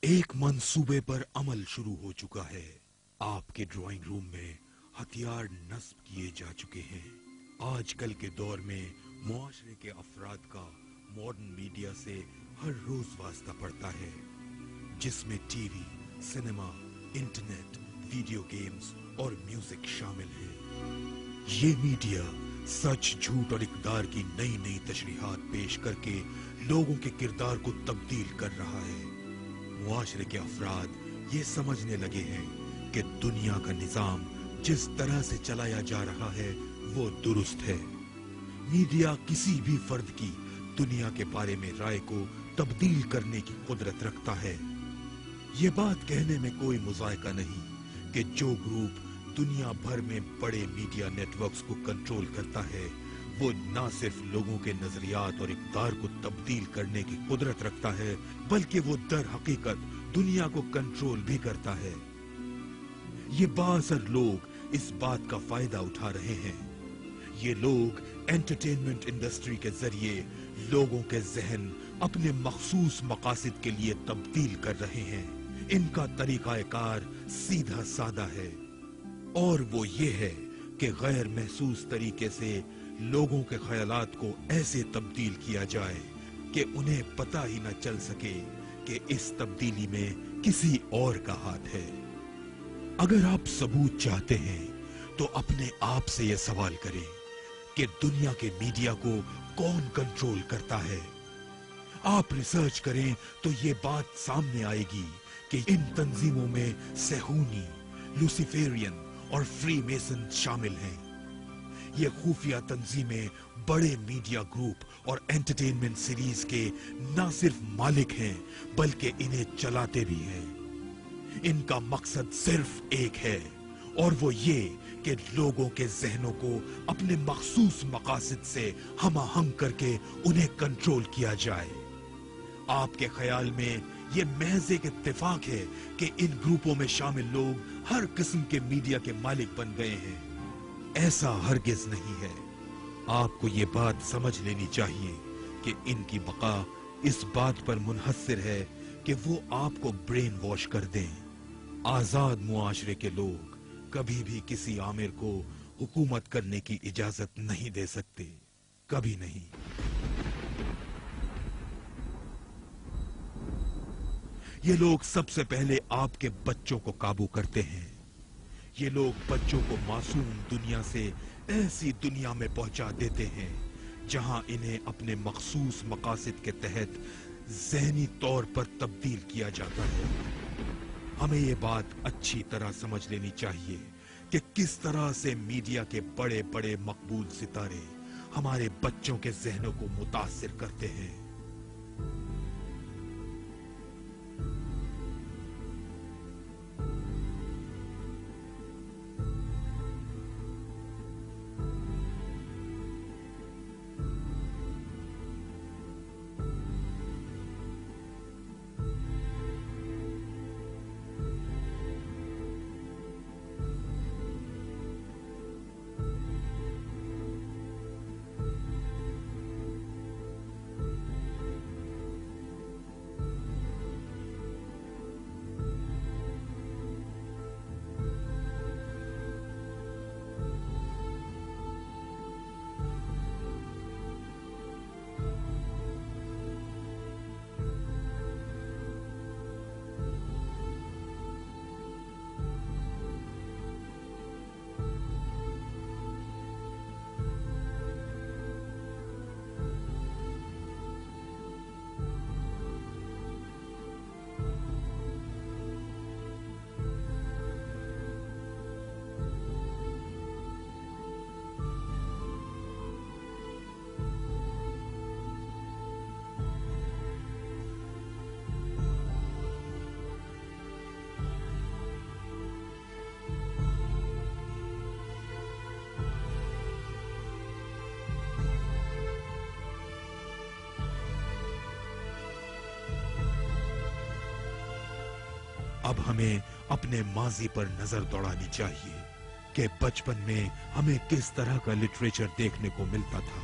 एक मंसूबे पर अमल शुरू हो चुका है। आपके ड्राइंग रूम में हथियार नस्ब किए जा चुके हैं। आजकल के दौर में मुआशरे के अफराद का मॉडर्न मीडिया से हर रोज वास्ता पड़ता है, जिसमें TV, cinema, internet, video games और म्यूजिक शामिल है। ये मीडिया सच, झूठ और इक़्तिदार की नई नई तशरीहात पेश करके लोगों के किरदार को तब्दील कर रहा है। मुआशरे के अफराद ये समझने लगे हैं कि दुनिया का निजाम जिस तरह से चलाया जा रहा है वो दुरुस्त है। मीडिया किसी भी फर्द की दुनिया के बारे में राय को तब्दील करने की कुदरत रखता है। ये बात कहने में कोई मुज़ायका नहीं कि जो ग्रुप दुनिया भर में बड़े मीडिया नेटवर्क्स को कंट्रोल करता है वो न सिर्फ लोगों के नजरियात और इक़्तिदार को तब्दील करने की कुदरत रखता है, बल्कि वो दर हकीकत दुनिया को कंट्रोल भी करता है। ये बाअसर लोग इस बात का फायदा उठा रहे हैं। ये लोग एंटरटेनमेंट इंडस्ट्री के जरिए लोगों के जहन अपने मखसूस मकासद के लिए तब्दील कर रहे हैं। इनका तरीकाकार सीधा सादा है और वो ये है कि गैर महसूस तरीके से लोगों के ख्यालात को ऐसे तब्दील किया जाए कि उन्हें पता ही न चल सके कि इस तब्दीली में किसी और का हाथ है। अगर आप सबूत चाहते हैं तो अपने आप से यह सवाल करें कि दुनिया के मीडिया को कौन कंट्रोल करता है। आप रिसर्च करें तो ये बात सामने आएगी कि इन तंजीमों में सेहूनी, लूसीफेरियन और फ्री मेसन शामिल हैं। ये खुफिया तंजीमें बड़े मीडिया ग्रुप और एंटरटेनमेंट सीरीज के न सिर्फ मालिक हैं बल्कि इन्हें चलाते भी हैं। इनका मकसद सिर्फ एक है और वो ये कि लोगों के जहनों को अपने मखसूस मकासद से हमाहंग करके उन्हें कंट्रोल किया जाए। आपके ख्याल में ये महज एक इत्तेफाक है कि इन ग्रुपों में शामिल लोग हर किस्म के मीडिया के मालिक बन गए हैं। ऐसा हरगिज नहीं है। आपको ये बात समझ लेनी चाहिए कि इनकी बका इस बात पर मुनहसर है कि वो आपको ब्रेन वॉश कर दें। आजाद मुआशरे के लोग कभी भी किसी आमिर को हुकूमत करने की इजाजत नहीं दे सकते, कभी नहीं। ये लोग सबसे पहले आपके बच्चों को काबू करते हैं। ये लोग बच्चों को मासूम दुनिया से ऐसी दुनिया में पहुंचा देते हैं जहां इन्हें अपने मखसूस मकासद के तहत ज़हनी तौर पर तब्दील किया जाता है। हमें ये बात अच्छी तरह समझ लेनी चाहिए कि किस तरह से मीडिया के बड़े बड़े मकबूल सितारे हमारे बच्चों के जहनों को मुतासिर करते हैं। अब हमें अपने माजी पर नजर दौड़ानी चाहिए कि बचपन में हमें किस तरह का लिटरेचर देखने को मिलता था।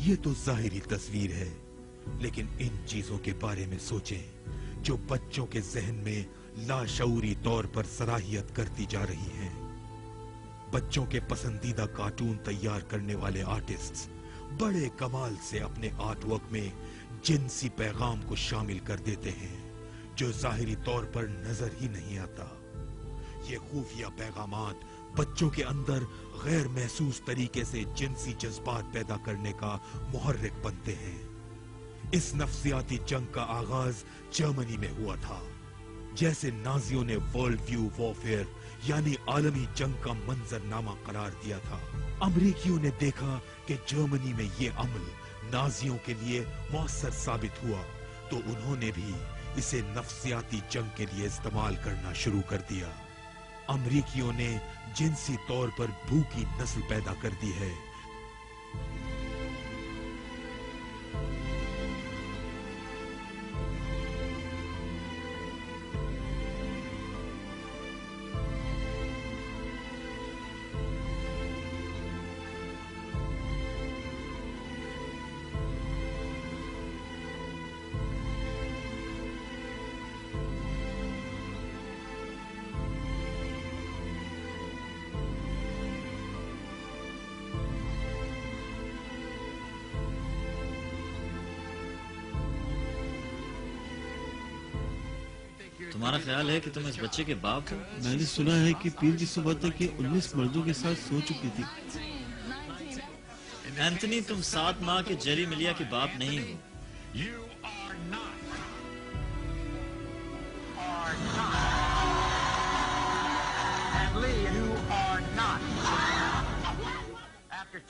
ये तो जाहिरी तस्वीर है, लेकिन इन चीजों के बारे में सोचें जो बच्चों के जहन में लाशऊरी तौर पर सराहियत करती जा रही हैं। बच्चों के पसंदीदा कार्टून तैयार करने वाले आर्टिस्ट्स बड़े कमाल से अपने आर्टवर्क में जिनसी पैगाम को शामिल कर देते हैं जो जाहिरी तौर पर नजर ही नहीं आता। ये खुफिया पैगामात बच्चों के अंदर गैर महसूस तरीके से जिनसी जज्बात पैदा करने का मुहर्रिक बनते हैं। इस नफ्सियाती जंग का आगाज जर्मनी में हुआ था। जैसे नाजियों ने वर्ल्ड व्यू वॉरफेयर यानी आलमी जंग का मंजरनामा करार दिया था, अमरीकियों ने देखा कि जर्मनी में ये अमल नाजियों के लिए मौसर साबित हुआ, तो उन्होंने भी इसे नफ्सियाती जंग के लिए इस्तेमाल करना शुरू कर दिया। अमरीकियों ने जिनसी तौर पर भूखी नस्ल पैदा कर दी है। तुम्हारा ख्याल है कि तुम इस बच्चे के बाप हो? मैंने सुना है कि पीर की सुबह तक ये 19 मर्दों के साथ सो चुकी थी। एंथनी, तुम 7 माह के जेरी मिलिया के बाप नहीं हो।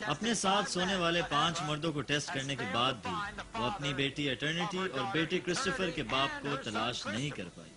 अपने साथ सोने वाले 5 मर्दों को टेस्ट करने के बाद भी वो अपनी बेटी एटर्निटी और बेटे क्रिस्टोफर के बाप को तलाश नहीं कर पाई।